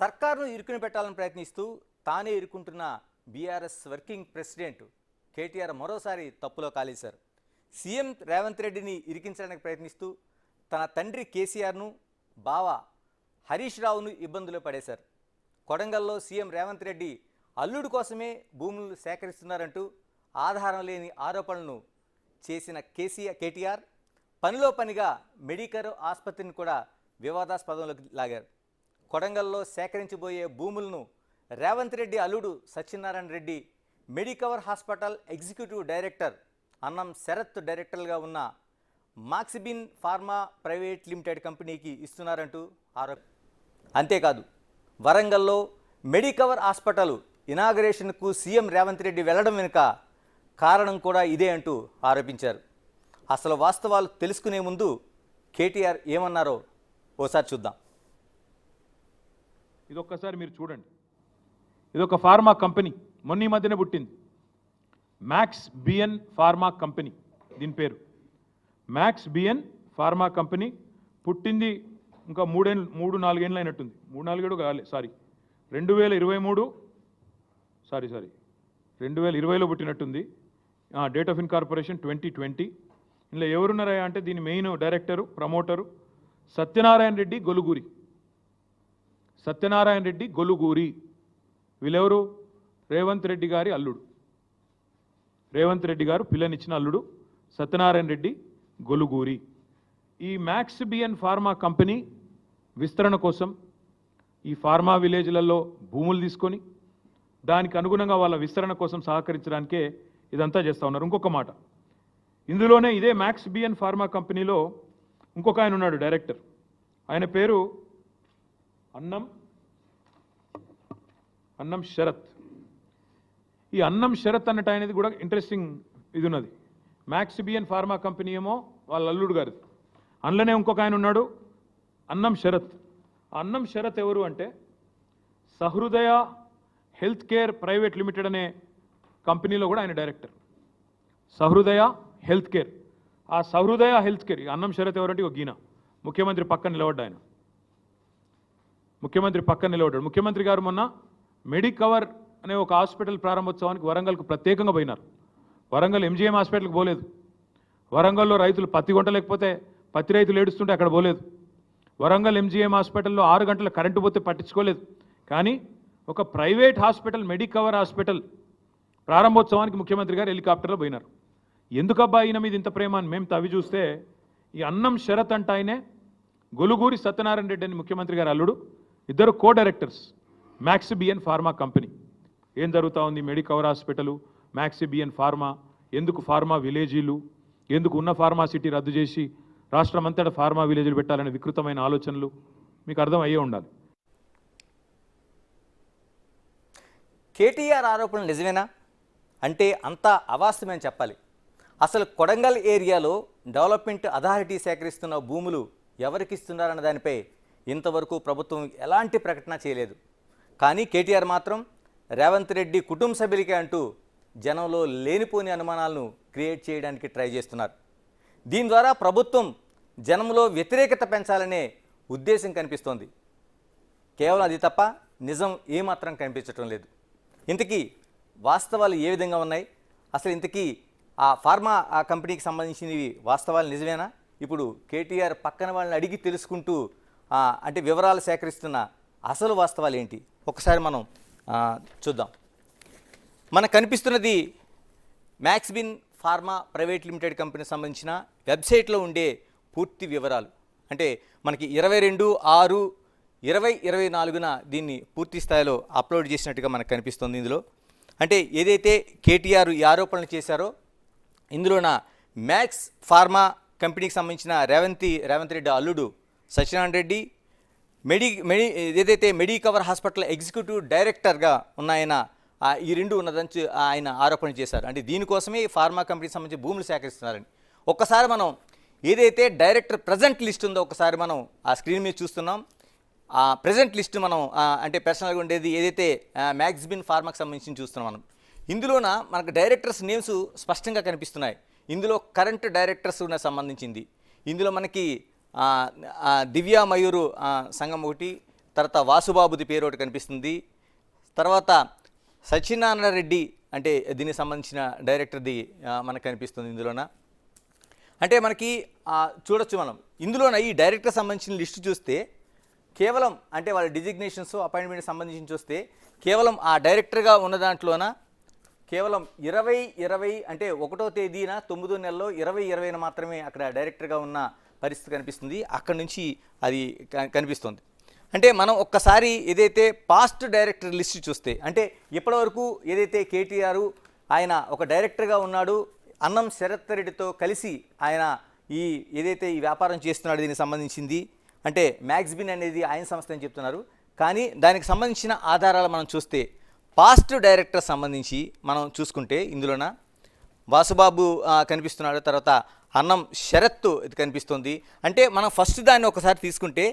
సర్కారును ఇరుకుని పెట్టాలని ప్రయత్నిస్తూ తానే ఇరుకుంటున్న బీఆర్ఎస్ వర్కింగ్ ప్రెసిడెంట్ కేటీఆర్ మరోసారి తప్పులో కాలేశారు. సీఎం రేవంత్ రెడ్డిని ఇరికించడానికి ప్రయత్నిస్తూ తన తండ్రి కేసీఆర్ను బావ హరీష్ రావును ఇబ్బందులు పడేశారు. కొడంగల్లో సీఎం రేవంత్ రెడ్డి అల్లుడు కోసమే భూములు సేకరిస్తున్నారంటూ ఆధారం లేని ఆరోపణలను చేసిన కేటీఆర్ పనిలో పనిగా మెడికల్ ఆసుపత్రిని కూడా వివాదాస్పదంలోకి లాగారు. కొడంగల్లో సేకరించబోయే భూములను రేవంత్ రెడ్డి అల్లుడు Satyanarayana Reddy Medicover hospital executive director అన్నం శరత్ డైరెక్టర్గా ఉన్న మాక్సిబిన్ ఫార్మా ప్రైవేట్ లిమిటెడ్ కంపెనీకి ఇస్తున్నారంటూ ఆరోపణ. అంతేకాదు వరంగల్లో మెడికవర్ హాస్పిటల్ ఇనాగరేషన్కు సీఎం రేవంత్ రెడ్డి వెళ్లడం వెనుక కారణం కూడా ఇదే అంటూ ఆరోపించారు. అసలు వాస్తవాలు తెలుసుకునే ముందు కేటీఆర్ ఏమన్నారో ఓసారి చూద్దాం. ఇదొక్కసారి మీరు చూడండి. ఇదొక ఫార్మా కంపెనీ, మొన్న ఈ మధ్యనే పుట్టింది. మ్యాక్స్ బిఎన్ ఫార్మా కంపెనీ, దీని పేరు మ్యాక్స్ బిఎన్ ఫార్మా కంపెనీ. పుట్టింది ఇంకా 3-4 ఏళ్ళు అయినట్టుంది. 3-4 కాలే, 2020లో పుట్టినట్టుంది. Date of incorporation 2020. ఇందులో ఎవరున్నారా అంటే దీని main director, promoter Satyanarayana Reddy Goluguri. వీళ్ళెవరు? రేవంత్ రెడ్డి గారి అల్లుడు, రేవంత్ రెడ్డి గారు పిల్లనిచ్చిన అల్లుడు సత్యనారాయణ రెడ్డి గొలుగూరి. ఈ మ్యాక్స్ బిఎన్ ఫార్మా కంపెనీ విస్తరణ కోసం ఈ ఫార్మా విలేజ్లలో భూములు తీసుకొని దానికి అనుగుణంగా వాళ్ళ విస్తరణ కోసం సహకరించడానికే ఇదంతా చేస్తూ ఉన్నారు. ఇంకొక మాట, ఇందులోనే ఇదే మ్యాక్స్ బిఎన్ ఫార్మా కంపెనీలో ఇంకొక ఆయన ఉన్నాడు డైరెక్టర్. ఆయన పేరు అన్నం శరత్. ఈ అన్నం శరత్ అన్నట్టు అనేది కూడా ఇంట్రెస్టింగ్ ఇది ఉన్నది. మ్యాక్స్ బిఎన్ ఫార్మా కంపెనీ ఏమో వాళ్ళ అల్లుడు గారిది. అందులోనే ఇంకొక ఆయన ఉన్నాడు అన్నం శరత్. అన్నం శరత్ ఎవరు అంటే సహృదయ హెల్త్ కేర్ ప్రైవేట్ లిమిటెడ్ అనే కంపెనీలో కూడా ఆయన డైరెక్టర్. సహృదయ health care. ఆ సహృదయ హెల్త్ కేర్ అన్నం శరత్ ఎవరంటే ఒక గీన ముఖ్యమంత్రి పక్కన నిలబడ్డా. ఆయన ముఖ్యమంత్రి పక్కన నిలబడ్డాడు. ముఖ్యమంత్రి గారు మొన్న మెడికవర్ అనే ఒక హాస్పిటల్ ప్రారంభోత్సవానికి వరంగల్కు ప్రత్యేకంగా పోయినారు. వరంగల్ ఎంజీఎం హాస్పిటల్కి పోలేదు. వరంగల్లో రైతులు పత్తి కొంటలేకపోతే పత్తి రైతులు ఏడుస్తుంటే అక్కడ పోలేదు. వరంగల్ ఎంజీఎం హాస్పిటల్లో 6 గంటల కరెంటు పోతే పట్టించుకోలేదు. కానీ ఒక ప్రైవేట్ హాస్పిటల్ మెడికవర్ హాస్పిటల్ ప్రారంభోత్సవానికి ముఖ్యమంత్రి గారు హెలికాప్టర్లో పోయినారు. ఎందుకబ్బా ఈయన మీద ఇంత ప్రేమ అని మేము తవ్వి చూస్తే ఈ అన్నం శరత్ అంట ఆయనే గొలుగూరి సత్యనారాయణ రెడ్డి అని ముఖ్యమంత్రి గారు అల్లుడు. ఇద్దరు co directors Max BN pharma company. ఏం జరుగుతూ ఉంది? Medicover hospital, Max BN pharma, ఎందుకు ఫార్మా విలేజీలు, ఎందుకు ఉన్న ఫార్మాసిటీ రద్దు చేసి రాష్ట్రమంతటా ఫార్మా విలేజీలు పెట్టాలనే వికృతమైన ఆలోచనలు మీకు అర్థం అయ్యే ఉండాలి. కేటీఆర్ ఆరోపణలు నిజమేనా అంటే అంతా అవాస్తవమని చెప్పాలి. అసలు కొడంగల్ ఏరియాలో డెవలప్మెంట్ అథారిటీ సేకరిస్తున్న భూములు ఎవరికి ఇస్తున్నారన్న దానిపై ఇంతవరకు ప్రభుత్వం ఎలాంటి ప్రకటన చేయలేదు. కానీ కేటీఆర్ మాత్రం రేవంత్ రెడ్డి కుటుంబ సభ్యులకే అంటూ జనంలో లేనిపోని అనుమానాలను క్రియేట్ చేయడానికి ట్రై చేస్తున్నారు. దీని ద్వారా ప్రభుత్వం జనంలో వ్యతిరేకత పెంచాలనే ఉద్దేశం కనిపిస్తోంది. కేవలం అది తప్ప నిజం ఏమాత్రం కనిపించటం లేదు. ఇంతకీ వాస్తవాలు ఏ విధంగా ఉన్నాయి? అసలు ఇంతకీ ఆ ఫార్మా కంపెనీకి సంబంధించినవి వాస్తవాలు నిజమేనా? ఇప్పుడు కేటీఆర్ పక్కన వాళ్ళని అడిగి తెలుసుకుంటూ అంటే వివరాలు సేకరిస్తున్న అసలు వాస్తవాలు ఏంటి ఒకసారి మనం చూద్దాం. మనకు కనిపిస్తున్నది మ్యాక్స్బిన్ ఫార్మా ప్రైవేట్ లిమిటెడ్ కంపెనీకి సంబంధించిన వెబ్సైట్లో ఉండే పూర్తి వివరాలు. అంటే మనకి 22/6/2024 దీన్ని పూర్తి స్థాయిలో అప్లోడ్ చేసినట్టుగా మనకు కనిపిస్తుంది. ఇందులో అంటే ఏదైతే కేటీఆర్ ఈ ఆరోపణలు చేశారో ఇందులోన మ్యాక్స్ ఫార్మా కంపెనీకి సంబంధించిన రేవంత్ రెడ్డి అల్లుడు సత్యనారాయణ రెడ్డి ఏదైతే మెడికవర్ హాస్పిటల్ ఎగ్జిక్యూటివ్ డైరెక్టర్గా ఉన్నాయన ఈ రెండు ఉన్నదని ఆయన ఆరోపణ చేశారు. అంటే దీనికోసమే ఈ ఫార్మా కంపెనీకి సంబంధించి భూములు సేకరిస్తున్నారని. ఒక్కసారి మనం ఏదైతే డైరెక్టర్ ప్రజెంట్ లిస్ట్ ఉందో ఒకసారి మనం ఆ స్క్రీన్ మీద చూస్తున్నాం. ఆ ప్రజెంట్ లిస్ట్ మనం అంటే పర్సనల్గా ఉండేది ఏదైతే మ్యాక్స్బిన్ ఫార్మాకి సంబంధించి చూస్తున్నాం మనం. ఇందులోన మనకు డైరెక్టర్స్ నేమ్స్ స్పష్టంగా కనిపిస్తున్నాయి. ఇందులో కరెంట్ డైరెక్టర్స్ సంబంధించింది. ఇందులో మనకి దివ్యా మయూరు సంఘం ఒకటి, తర్వాత వాసుబాబుది పేరు ఒకటి కనిపిస్తుంది, తర్వాత సత్యనారాయణ రెడ్డి అంటే దీనికి సంబంధించిన డైరెక్టర్ది మనకు కనిపిస్తుంది ఇందులోన. అంటే మనకి చూడొచ్చు మనం ఇందులోన ఈ డైరెక్టర్ సంబంధించిన లిస్టు చూస్తే కేవలం అంటే వాళ్ళ డిజిగ్నేషన్స్ అపాయింట్మెంట్ సంబంధించి చూస్తే కేవలం ఆ డైరెక్టర్గా ఉన్న దాంట్లోన కేవలం 2020 అంటే 1వ తేదీన 9వ నెలలో 2020న మాత్రమే అక్కడ డైరెక్టర్గా ఉన్న పరిస్థితి కనిపిస్తుంది. అక్కడి నుంచి అది కనిపిస్తుంది. అంటే మనం ఒక్కసారి ఏదైతే పాస్ట్ డైరెక్టర్ లిస్ట్ చూస్తే అంటే ఇప్పటివరకు ఏదైతే కేటీఆర్ ఆయన ఒక డైరెక్టర్గా ఉన్నాడు, అన్నం శరత్ రెడ్డితో కలిసి ఆయన ఏదైతే ఈ వ్యాపారం చేస్తున్నాడు దీనికి సంబంధించింది అంటే మ్యాక్స్బిన్ అనేది ఆయన సంస్థ అని చెప్తున్నారు. కానీ దానికి సంబంధించిన ఆధారాలు మనం చూస్తే పాస్ట్ డైరెక్టర్ సంబంధించి మనం చూసుకుంటే ఇందులోన వాసుబాబు కనిపిస్తున్నాడు, తర్వాత అన్నం శరత్ ఇది కనిపిస్తుంది. అంటే మనం ఫస్ట్ దాన్ని ఒకసారి తీసుకుంటే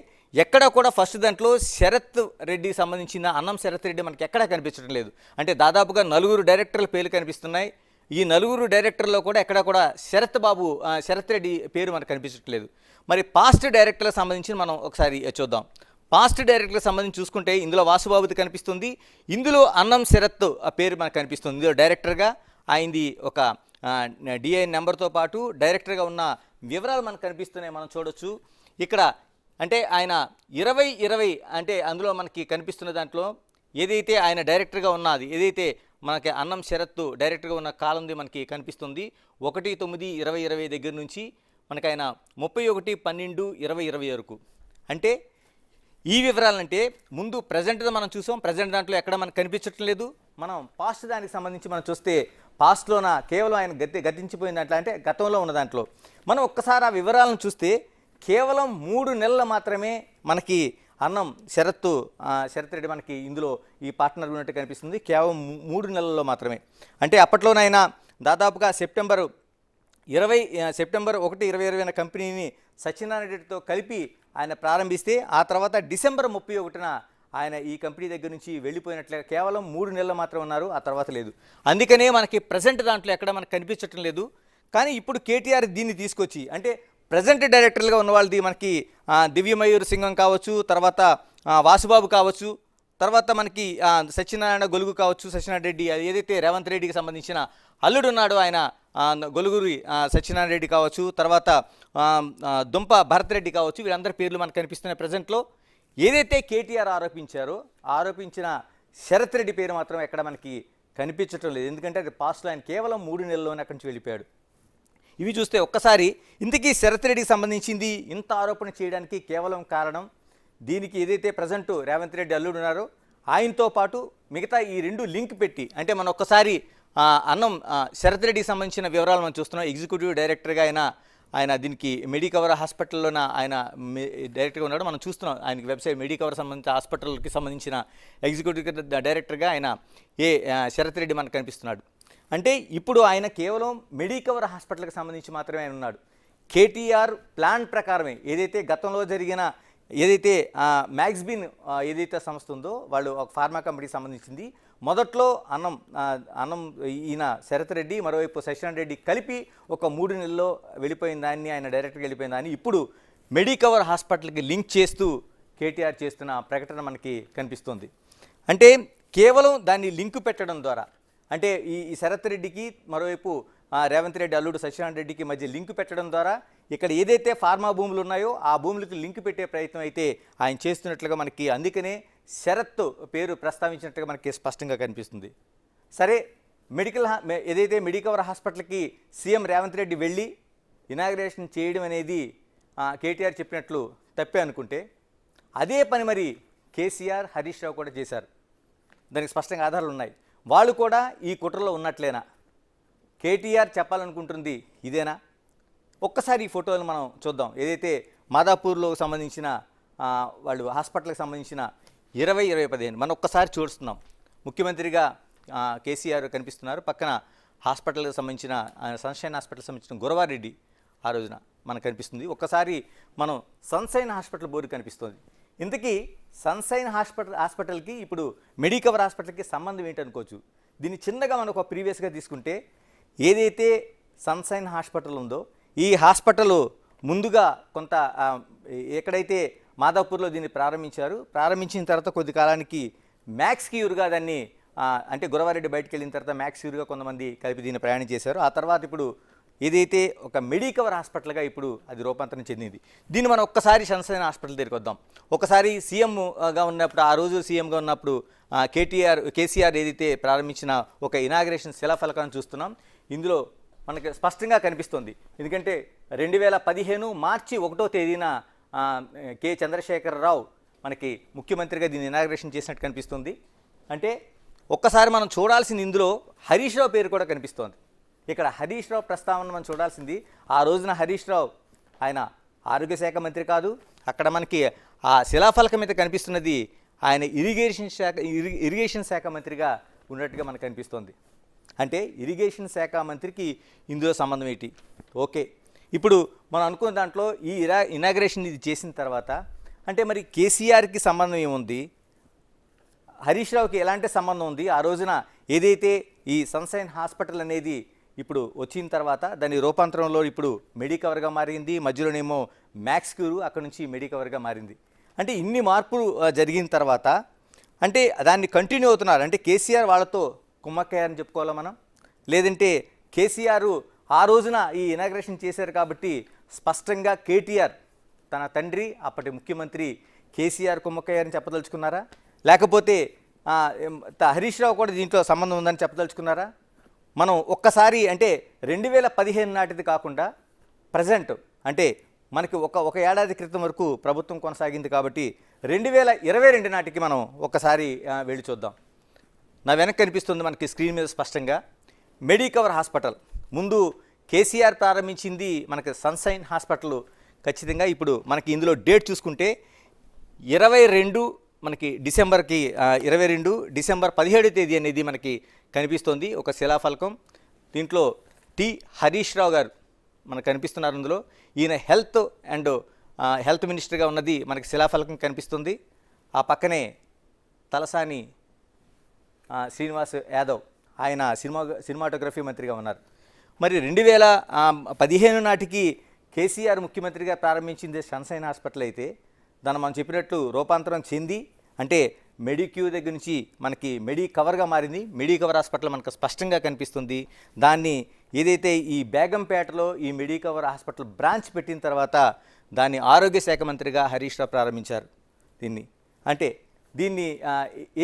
ఎక్కడ కూడా ఫస్ట్ దాంట్లో శరత్ రెడ్డికి సంబంధించిన అన్నం శరత్ రెడ్డి మనకి ఎక్కడా కనిపించడం లేదు. అంటే దాదాపుగా 4 డైరెక్టర్ల పేర్లు కనిపిస్తున్నాయి. ఈ 4 డైరెక్టర్లో కూడా ఎక్కడ కూడా శరత్ రెడ్డి పేరు మనకు కనిపించట్లేదు. మరి పాస్ట్ డైరెక్టర్లకు సంబంధించి మనం ఒకసారి చూద్దాం. పాస్ట్ డైరెక్టర్లకు సంబంధించి చూసుకుంటే ఇందులో వాసుబాబుది కనిపిస్తుంది, ఇందులో అన్నం శరత్ పేరు మనకు కనిపిస్తుంది. ఇందులో డైరెక్టర్గా ఆయనది ఒక డిఐ నెంబర్తో పాటు డైరెక్టర్గా ఉన్న వివరాలు మనకు కనిపిస్తున్నాయి, మనం చూడొచ్చు. ఇక్కడ అంటే ఆయన 2020 అంటే అందులో మనకి కనిపిస్తున్న దాంట్లో ఏదైతే ఆయన డైరెక్టర్గా ఉన్నది ఏదైతే మనకి అన్నం శరత్ డైరెక్టర్గా ఉన్న కాలంది మనకి కనిపిస్తుంది 1/9/2020 దగ్గర నుంచి మనకి ఆయన 31/12/2020 వరకు. అంటే ఈ వివరాలంటే ముందు ప్రజెంట్గా మనం చూసాం, ప్రజెంట్ దాంట్లో ఎక్కడ మనకు కనిపించటం లేదు. మనం పాస్ట్ దానికి సంబంధించి మనం చూస్తే పాస్ట్లోన కేవలం ఆయన గతించిపోయిన దాంట్లో అంటే గతంలో ఉన్న దాంట్లో మనం ఒక్కసారి ఆ వివరాలను చూస్తే కేవలం 3 నెలలు మాత్రమే మనకి అన్నం శరత్ రెడ్డి మనకి ఇందులో ఈ పార్ట్నర్ ఉన్నట్టు కనిపిస్తుంది. కేవలం 3 నెలల్లో మాత్రమే. అంటే అప్పట్లోనైనా దాదాపుగా సెప్టెంబర్ 1/2020 కంపెనీని సత్యనారాయణ రెడ్డితో కలిపి ఆయన ప్రారంభిస్తే ఆ తర్వాత డిసెంబర్ 31న ఆయన ఈ కంపెనీ దగ్గర నుంచి వెళ్ళిపోయినట్లుగా కేవలం 3 నెలలు మాత్రం ఉన్నారు, ఆ తర్వాత లేదు. అందుకనే మనకి ప్రజెంట్ దాంట్లో ఎక్కడ మనకు కనిపించటం లేదు. కానీ ఇప్పుడు కేటీఆర్ దీన్ని తీసుకొచ్చి అంటే ప్రజెంట్ డైరెక్టర్లుగా ఉన్న వాళ్ళది మనకి దివ్యమయూర్ సింగం కావచ్చు, తర్వాత వాసుబాబు కావచ్చు, తర్వాత మనకి సత్యనారాయణ గొలుగు కావచ్చు, సత్యనారాయణ రెడ్డి ఏదైతే రేవంత్ రెడ్డికి సంబంధించిన అల్లుడు ఉన్నాడో ఆయన గొలుగురి సత్యనారాయణ రెడ్డి కావచ్చు, తర్వాత దుంప భరత్ రెడ్డి కావచ్చు, వీళ్ళందరి పేర్లు మనకు కనిపిస్తున్నాయి. ప్రజెంట్లో ఏదైతే కేటీఆర్ ఆరోపించిన శరత్ రెడ్డి పేరు మాత్రం ఎక్కడ మనకి కనిపించటం లేదు. ఎందుకంటే అది పాస్ట్లో ఆయన కేవలం 3 నెలల్లోనే అక్కడి నుంచి వెళ్ళిపోయాడు. ఇవి చూస్తే ఒక్కసారి ఇంతకీ శరత్ రెడ్డికి సంబంధించింది ఇంత ఆరోపణ చేయడానికి కేవలం కారణం దీనికి ఏదైతే ప్రజెంట్ రేవంత్ రెడ్డి అల్లుడు ఉన్నారో ఆయనతో పాటు మిగతా ఈ 2 లింక్ పెట్టి అంటే మనం ఒక్కసారి అన్నం శరత్ రెడ్డికి సంబంధించిన వివరాలు మనం చూస్తున్నాం. ఎగ్జిక్యూటివ్ డైరెక్టర్గా ఆయన దీనికి మెడికవర్ హాస్పిటల్లోన ఆయన డైరెక్టర్గా ఉన్నాడు. మనం చూస్తున్నాం ఆయనకి వెబ్సైట్ మెడికవర్ సంబంధించిన హాస్పిటల్కి సంబంధించిన ఎగ్జిక్యూటివ్ డైరెక్టర్గా ఆయన శరత్ రెడ్డి మనకు కనిపిస్తున్నాడు. అంటే ఇప్పుడు ఆయన కేవలం మెడికవర్ హాస్పిటల్కి సంబంధించి మాత్రమే ఆయన ఉన్నాడు. కేటీఆర్ ప్లాన్ ప్రకారమే ఏదైతే గతంలో జరిగిన ఏదైతే మ్యాక్స్బిన్ ఏదైతే సంస్థ ఉందో వాళ్ళు ఒక ఫార్మా కంపెనీకి సంబంధించింది. మొదట్లో అన్నం ఈయన శరత్ రెడ్డి మరోవైపు సత్యనారాయణ రెడ్డి కలిపి ఒక 3 నెలల్లో వెళ్ళిపోయిన దాన్ని ఆయన డైరెక్ట్గా వెళ్ళిపోయిన దాన్ని ఇప్పుడు మెడికవర్ హాస్పిటల్కి లింక్ చేస్తూ కేటీఆర్ చేస్తున్న ప్రకటన మనకి కనిపిస్తుంది. అంటే కేవలం దాన్ని లింకు పెట్టడం ద్వారా అంటే ఈ శరత్ రెడ్డికి మరోవైపు రేవంత్ రెడ్డి అల్లుడు సత్యనారాయణ రెడ్డికి మధ్య లింకు పెట్టడం ద్వారా ఇక్కడ ఏదైతే ఫార్మా భూములు ఉన్నాయో ఆ భూములకు లింకు పెట్టే ప్రయత్నం అయితే ఆయన చేస్తున్నట్లుగా మనకి అందుకనే శరత్ పేరు ప్రస్తావించినట్టుగా మనకి స్పష్టంగా కనిపిస్తుంది. సరే ఏదైతే మెడికవర్ హాస్పిటల్కి సీఎం రేవంత్ రెడ్డి వెళ్ళి ఇనాగ్రేషన్ చేయడం అనేది కేటీఆర్ చెప్పినట్లు తప్పే అనుకుంటే అదే పని మరి కేసీఆర్ హరీష్ రావు కూడా చేశారు. దానికి స్పష్టంగా ఆధారాలు ఉన్నాయి. వాళ్ళు కూడా ఈ కుట్రలో ఉన్నట్లేనా? కేటీఆర్ చెప్పాలనుకుంటుంది ఇదేనా? ఒక్కసారి ఈ ఫోటోలను మనం చూద్దాం. ఏదైతే మాదాపూర్లో సంబంధించిన వాళ్ళు హాస్పిటల్కి సంబంధించిన 2015 మనం ఒక్కసారి చూస్తున్నాం. ముఖ్యమంత్రిగా కేసీఆర్ కనిపిస్తున్నారు, పక్కన హాస్పిటల్కి సంబంధించిన సన్షైన్ హాస్పిటల్కి సంబంధించిన గురవారెడ్డి ఆ రోజున మనకు కనిపిస్తుంది. ఒక్కసారి మనం సన్షైన్ హాస్పిటల్ బోర్డు కనిపిస్తుంది. ఇంతకీ సన్షైన్ హాస్పిటల్కి ఇప్పుడు మెడికవర్ హాస్పిటల్కి సంబంధం ఏంటనుకోవచ్చు. దీన్ని చిన్నగా మనకు ప్రీవియస్గా తీసుకుంటే ఏదైతే సన్షైన్ హాస్పిటల్ ఉందో ఈ హాస్పిటల్ ముందుగా కొంత ఎక్కడైతే మాదాపూర్లో దీన్ని ప్రారంభించిన తర్వాత కొద్ది కాలానికి మ్యాక్స్ క్యూర్గా దాన్ని అంటే గురవారెడ్డి బయటకు వెళ్ళిన తర్వాత మ్యాక్స్ క్యూర్గా కొంతమంది కలిపి దీన్ని ప్రయాణం చేశారు. ఆ తర్వాత ఇప్పుడు ఏదైతే ఒక మెడికవర్ హాస్పిటల్గా ఇప్పుడు అది రూపాంతరం చెందింది. దీన్ని మనం ఒక్కసారి సన్షైన్ హాస్పిటల్ దగ్గరికి వద్దాం. ఒకసారి సీఎంగా ఉన్నప్పుడు, ఆ రోజు సీఎంగా ఉన్నప్పుడు కేసీఆర్ ఏదైతే ప్రారంభించిన ఒక ఇనాగ్రేషన్ శిలాఫలకాన్ని చూస్తున్నాం. ఇందులో మనకి స్పష్టంగా కనిపిస్తుంది. ఎందుకంటే 2015 మార్చి 1వ తేదీన కె చంద్రశేఖరరావు మనకి ముఖ్యమంత్రిగా దీన్ని ఇనాగ్రేషన్ చేసినట్టు కనిపిస్తుంది. అంటే ఒక్కసారి మనం చూడాల్సింది ఇందులో హరీష్ రావు పేరు కూడా కనిపిస్తోంది. ఇక్కడ హరీష్ రావు ప్రస్తావన మనం చూడాల్సింది. ఆ రోజున హరీష్ రావు ఆయన ఆరోగ్య శాఖ మంత్రి కాదు. అక్కడ మనకి ఆ శిలాఫలకం మీద కనిపిస్తున్నది ఆయన ఇరిగేషన్ శాఖ మంత్రిగా ఉన్నట్టుగా మనకు కనిపిస్తోంది. అంటే ఇరిగేషన్ శాఖ మంత్రికి ఇందులో సంబంధం ఏంటి? ఓకే, ఇప్పుడు మనం అనుకున్న దాంట్లో ఈ ఇనాగ్రేషన్ ఇది చేసిన తర్వాత అంటే మరి కేసీఆర్కి సంబంధం ఏముంది, హరీష్ రావుకి ఎలాంటి సంబంధం ఉంది? ఆ రోజున ఏదైతే ఈ సన్షైన్ హాస్పిటల్ అనేది ఇప్పుడు వచ్చిన తర్వాత దాని రూపాంతరంలో ఇప్పుడు మెడికవర్గా మారింది, మధ్యలోనేమో మ్యాక్స్ క్యూర్, అక్కడ నుంచి మెడికవర్గా మారింది. అంటే ఇన్ని మార్పులు జరిగిన తర్వాత అంటే దాన్ని కంటిన్యూ అవుతున్నారు. అంటే కేసీఆర్ వాళ్ళతో కుమ్మక్కయ్యారని చెప్పుకోవాలా మనం? లేదంటే కేసీఆర్ ఆ రోజున ఈ ఇనాగ్రేషన్ చేశారు కాబట్టి స్పష్టంగా కేటీఆర్ తన తండ్రి అప్పటి ముఖ్యమంత్రి కేసీఆర్ కుమ్మక్కయ్యారని చెప్పదలుచుకున్నారా? లేకపోతే హరీష్ రావు కూడా దీంట్లో సంబంధం ఉందని చెప్పదలుచుకున్నారా? మనం ఒక్కసారి అంటే 2015 నాటిది కాకుండా ప్రజెంట్ అంటే మనకి ఒక ఏడాది క్రితం వరకు ప్రభుత్వం కొనసాగింది కాబట్టి 2022 నాటికి మనం ఒక్కసారి వెళ్ళి చూద్దాం. నా వెనక్కి కనిపిస్తుంది మనకి స్క్రీన్ మీద స్పష్టంగా మెడికవర్ హాస్పిటల్. ముందు కేసీఆర్ ప్రారంభించింది మనకి సన్షైన్ హాస్పిటల్. ఖచ్చితంగా ఇప్పుడు మనకి ఇందులో డేట్ చూసుకుంటే 22 మనకి డిసెంబర్కి 22 డిసెంబర్ 17వ తేదీ అనేది మనకి కనిపిస్తోంది ఒక శిలాఫలకం. దీంట్లో టి హరీష్ రావు గారు మనకు కనిపిస్తున్నారు. అందులో ఈయన హెల్త్ మినిస్టర్గా ఉన్నది మనకి శిలాఫలకం కనిపిస్తుంది. ఆ పక్కనే తలసాని శ్రీనివాస్ యాదవ్, ఆయన సినిమాటోగ్రఫీ మంత్రిగా ఉన్నారు. మరి 2015 నాటికి కేసీఆర్ ముఖ్యమంత్రిగా ప్రారంభించింది సన్షైన్ హాస్పిటల్ అయితే దాన్ని మనం చెప్పినట్లు రూపాంతరం చెంది అంటే మెడిక్యూ దగ్గర నుంచి మనకి మెడికవర్గా మారింది. మెడికవర్ హాస్పిటల్ మనకు స్పష్టంగా కనిపిస్తుంది. దాన్ని ఏదైతే ఈ బేగంపేటలో ఈ మెడికవర్ హాస్పిటల్ బ్రాంచ్ పెట్టిన తర్వాత దాన్ని ఆరోగ్య శాఖ మంత్రిగా హరీష్ రావు ప్రారంభించారు. దీన్ని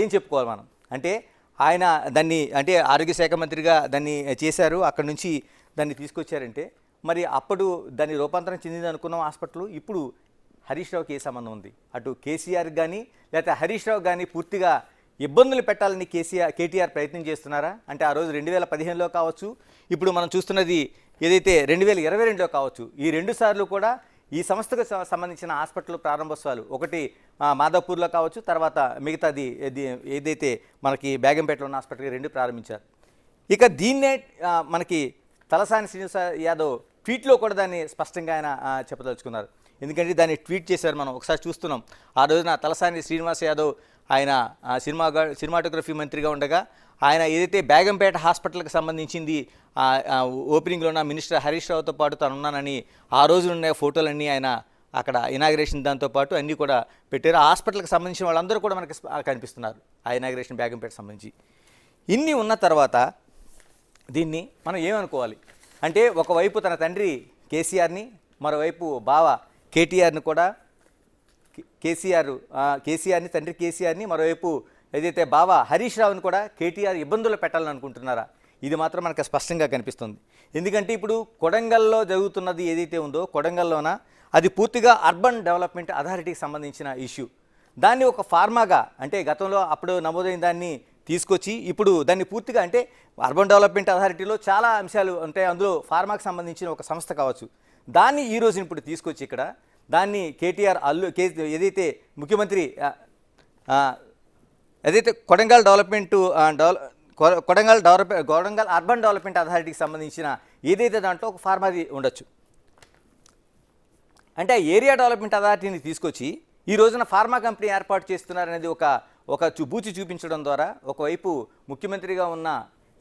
ఏం చెప్పుకోవాలి మనం అంటే ఆయన దాన్ని అంటే ఆరోగ్య శాఖ మంత్రిగా దాన్ని చేశారు. అక్కడ నుంచి దాన్ని తీసుకొచ్చారంటే మరి అప్పుడు దాన్ని రూపాంతరం చెందింది అనుకున్నాం హాస్పిటల్. ఇప్పుడు హరీష్ రావుకి ఏ సంబంధం ఉంది? అటు కేసీఆర్కి కానీ లేకపోతే హరీష్ రావు కానీ పూర్తిగా ఇబ్బందులు పెట్టాలని కేటీఆర్ ప్రయత్నం చేస్తున్నారా? అంటే ఆ రోజు 2015లో కావచ్చు, ఇప్పుడు మనం చూస్తున్నది ఏదైతే 2022లో కావచ్చు, ఈ 2 సార్లు కూడా ఈ సంస్థకు సంబంధించిన హాస్పిటల్ ప్రారంభోత్సవాలు ఒకటి మాదాపూర్లో కావచ్చు, తర్వాత మిగతాది ఏదైతే మనకి బేగంపేటలో ఉన్న హాస్పిటల్ 2 ప్రారంభించారు. ఇక దీన్నే మనకి తలసాని శ్రీనివాస్ యాదవ్ ట్వీట్లో కూడా దాన్ని స్పష్టంగా ఆయన చెప్పదలుచుకున్నారు. ఎందుకంటే దాన్ని ట్వీట్ చేశారు. మనం ఒకసారి చూస్తున్నాం. ఆ రోజున తలసాని శ్రీనివాస్ యాదవ్ ఆయన సినిమాటోగ్రఫీ మంత్రిగా ఉండగా ఆయన ఏదైతే బేగంపేట హాస్పిటల్కి సంబంధించింది ఓపెనింగ్లో ఉన్న మినిస్టర్ హరీష్ రావుతో పాటు తను ఉన్నానని ఆ రోజు ఉన్న ఫోటోలన్నీ ఆయన అక్కడ ఇనాగ్రేషన్ దాంతోపాటు అన్నీ కూడా పెట్టారు. ఆ హాస్పిటల్కి సంబంధించిన వాళ్ళందరూ కూడా మనకి కనిపిస్తున్నారు ఆ ఇనాగ్రేషన్ బేగంపేట సంబంధించి. ఇన్ని ఉన్న తర్వాత దీన్ని మనం ఏమనుకోవాలి అంటే ఒకవైపు తన తండ్రి కేసీఆర్ని, మరోవైపు బావ కేటీఆర్ని కూడా కేసీఆర్ని తండ్రి కేసీఆర్ని, మరోవైపు ఏదైతే బావ హరీష్ రావుని కూడా కేటీఆర్ ఇబ్బందులు పెట్టాలని అనుకుంటున్నారా? ఇది మాత్రం మనకు స్పష్టంగా కనిపిస్తుంది. ఎందుకంటే ఇప్పుడు కొడంగల్లో జరుగుతున్నది ఏదైతే ఉందో కొడంగల్లోన అది పూర్తిగా అర్బన్ డెవలప్మెంట్ అథారిటీకి సంబంధించిన ఇష్యూ. దాన్ని ఒక ఫార్మాగా అంటే గతంలో అప్పుడు నమోదైన దాన్ని తీసుకొచ్చి ఇప్పుడు దాన్ని పూర్తిగా అంటే అర్బన్ డెవలప్మెంట్ అథారిటీలో చాలా అంశాలు ఉంటాయి. అందులో ఫార్మాకి సంబంధించిన ఒక సంస్థ కావచ్చు, దాన్ని ఈ రోజు ఇప్పుడు తీసుకొచ్చి ఇక్కడ దాన్ని కేటీఆర్ ఏదైతే ముఖ్యమంత్రి ఏదైతే కొడంగల్ అర్బన్ డెవలప్మెంట్ అథారిటీకి సంబంధించిన ఏదైతే దాంట్లో ఒక ఫార్మాది ఉండొచ్చు. అంటే ఏరియా డెవలప్మెంట్ అథారిటీని తీసుకొచ్చి ఈ రోజున ఫార్మా కంపెనీ ఏర్పాటు చేస్తున్నారనేది ఒక బూచి చూపించడం ద్వారా ఒకవైపు ముఖ్యమంత్రిగా ఉన్న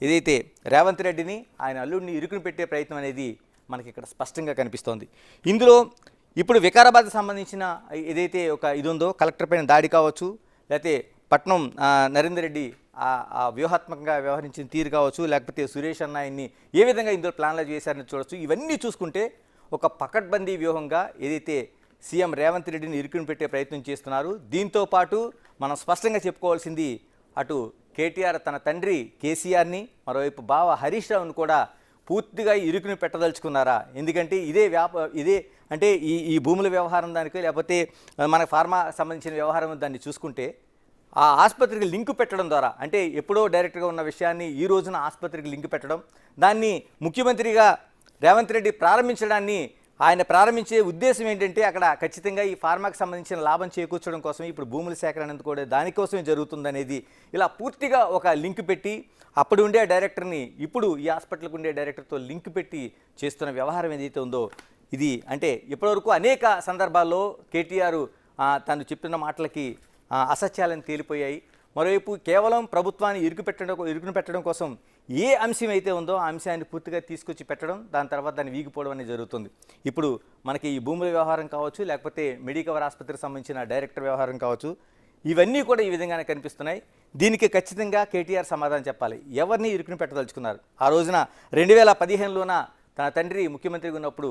ఏదైతే రేవంత్ రెడ్డిని ఆయన అల్లుడిని ఇరుకుని పెట్టే ప్రయత్నం అనేది మనకి ఇక్కడ స్పష్టంగా కనిపిస్తోంది. ఇందులో ఇప్పుడు వికారాబాద్కి సంబంధించిన ఏదైతే ఒక ఇది ఉందో కలెక్టర్ పైన దాడి కావచ్చు, లేకపోతే పట్నం నరేందర్ రెడ్డి ఆ వ్యూహాత్మకంగా వ్యవహరించిన తీరు కావచ్చు, లేకపోతే సురేష్ అన్న ఆయన్ని ఏ విధంగా ఇందులో ప్లాన్లు చేశారని చూడొచ్చు. ఇవన్నీ చూసుకుంటే ఒక పకడ్బందీ వ్యూహంగా ఏదైతే సీఎం రేవంత్ రెడ్డిని ఇరుకుని పెట్టే ప్రయత్నం చేస్తున్నారు. దీంతో పాటు మనం స్పష్టంగా చెప్పుకోవాల్సింది, అటు కేటీఆర్ తన తండ్రి కేసీఆర్ని, మరోవైపు బావ హరీష్ రావుని కూడా పూర్తిగా ఇరుకుని పెట్టదలుచుకున్నారా? ఎందుకంటే ఇదే అంటే ఈ భూముల వ్యవహారం దానికి, లేకపోతే మన ఫార్మా సంబంధించిన వ్యవహారం దాన్ని చూసుకుంటే ఆ ఆసుపత్రికి లింకు పెట్టడం ద్వారా, అంటే ఎప్పుడో డైరెక్ట్గా ఉన్న విషయాన్ని ఈ రోజున ఆసుపత్రికి లింకు పెట్టడం, దాన్ని ముఖ్యమంత్రిగా రేవంత్ రెడ్డి ప్రారంభించడాన్ని, ఆయన ప్రారంభించే ఉద్దేశం ఏంటంటే అక్కడ ఖచ్చితంగా ఈ ఫార్మాకి సంబంధించిన లాభం చేకూర్చడం కోసం ఇప్పుడు భూముల సేకరణ కూడా దానికోసమే జరుగుతుందనేది ఇలా పూర్తిగా ఒక లింక్ పెట్టి అప్పుడు ఉండే డైరెక్టర్ని ఇప్పుడు ఈ హాస్పిటల్కి ఉండే డైరెక్టర్తో లింక్ పెట్టి చేస్తున్న వ్యవహారం ఏదైతే ఉందో, ఇది అంటే ఇప్పటివరకు అనేక సందర్భాల్లో కేటీఆర్ తను చెప్తున్న మాటలకి అసత్యాలను తేలిపోయాయి. మరోవైపు కేవలం ప్రభుత్వాన్ని ఇరుకుని పెట్టడం కోసం ఏ అంశం అయితే ఉందో ఆ అంశాన్ని పూర్తిగా తీసుకొచ్చి పెట్టడం, దాని తర్వాత దాన్ని వీగిపోవడం అనేది జరుగుతుంది. ఇప్పుడు మనకి ఈ భూముల వ్యవహారం కావచ్చు, లేకపోతే మెడికవర్ ఆసుపత్రికి సంబంధించిన డైరెక్టర్ వ్యవహారం కావచ్చు, ఇవన్నీ కూడా ఈ విధంగానే కనిపిస్తున్నాయి. దీనికి ఖచ్చితంగా కేటీఆర్ సమాధానం చెప్పాలి. ఎవరిని ఇరుకుని పెట్టదలుచుకున్నారు? ఆ రోజున 2015లోన తన తండ్రి ముఖ్యమంత్రిగా ఉన్నప్పుడు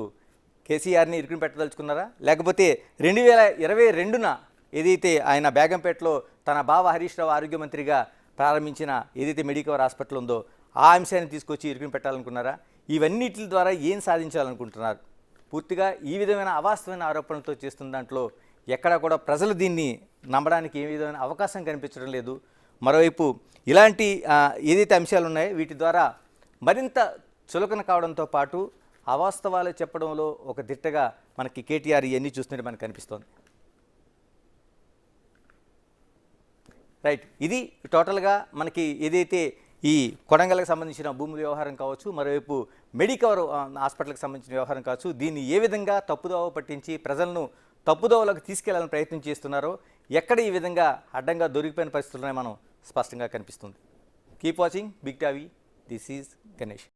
కేసీఆర్ని ఇరుకుని పెట్టదలుచుకున్నారా? లేకపోతే 2022న ఏదైతే ఆయన బేగంపేటలో తన బావ హరీష్ రావు ఆరోగ్య మంత్రిగా ప్రారంభించిన ఏదైతే మెడికవర్ హాస్పిటల్ ఉందో ఆ అంశాన్ని తీసుకొచ్చి ఇరుకుని పెట్టాలనుకున్నారా? ఇవన్నిటి ద్వారా ఏం సాధించాలనుకుంటున్నారు? పూర్తిగా ఈ విధమైన అవాస్తవమైన ఆరోపణలతో చేస్తున్న దాంట్లో ఎక్కడా కూడా ప్రజలు దీన్ని నమ్మడానికి ఏ విధమైన అవకాశం కనిపించడం లేదు. మరోవైపు ఇలాంటి ఏదైతే అంశాలు ఉన్నాయో వీటి ద్వారా మరింత చులకన కావడంతో పాటు అవాస్తవాలు చెప్పడంలో ఒక దిట్టగా మనకి కేటీఆర్ ఇవన్నీ చూస్తుంటే మనకు కనిపిస్తోంది. రైట్, ఇది టోటల్గా మనకి ఏదైతే ఈ కొడంగల్కి సంబంధించిన భూముల వ్యవహారం కావచ్చు, మరోవైపు మెడికవర్ హాస్పిటల్కి సంబంధించిన వ్యవహారం కావచ్చు, దీన్ని ఏ విధంగా తప్పుదోవ పట్టించి ప్రజలను తప్పుదోవలకు తీసుకెళ్లాలని ప్రయత్నం చేస్తున్నారో, ఎక్కడ ఈ విధంగా అడ్డంగా దొరికిపోయిన పరిస్థితులనే మనం స్పష్టంగా కనిపిస్తుంది. Keep watching Big TV. This is Ganesh.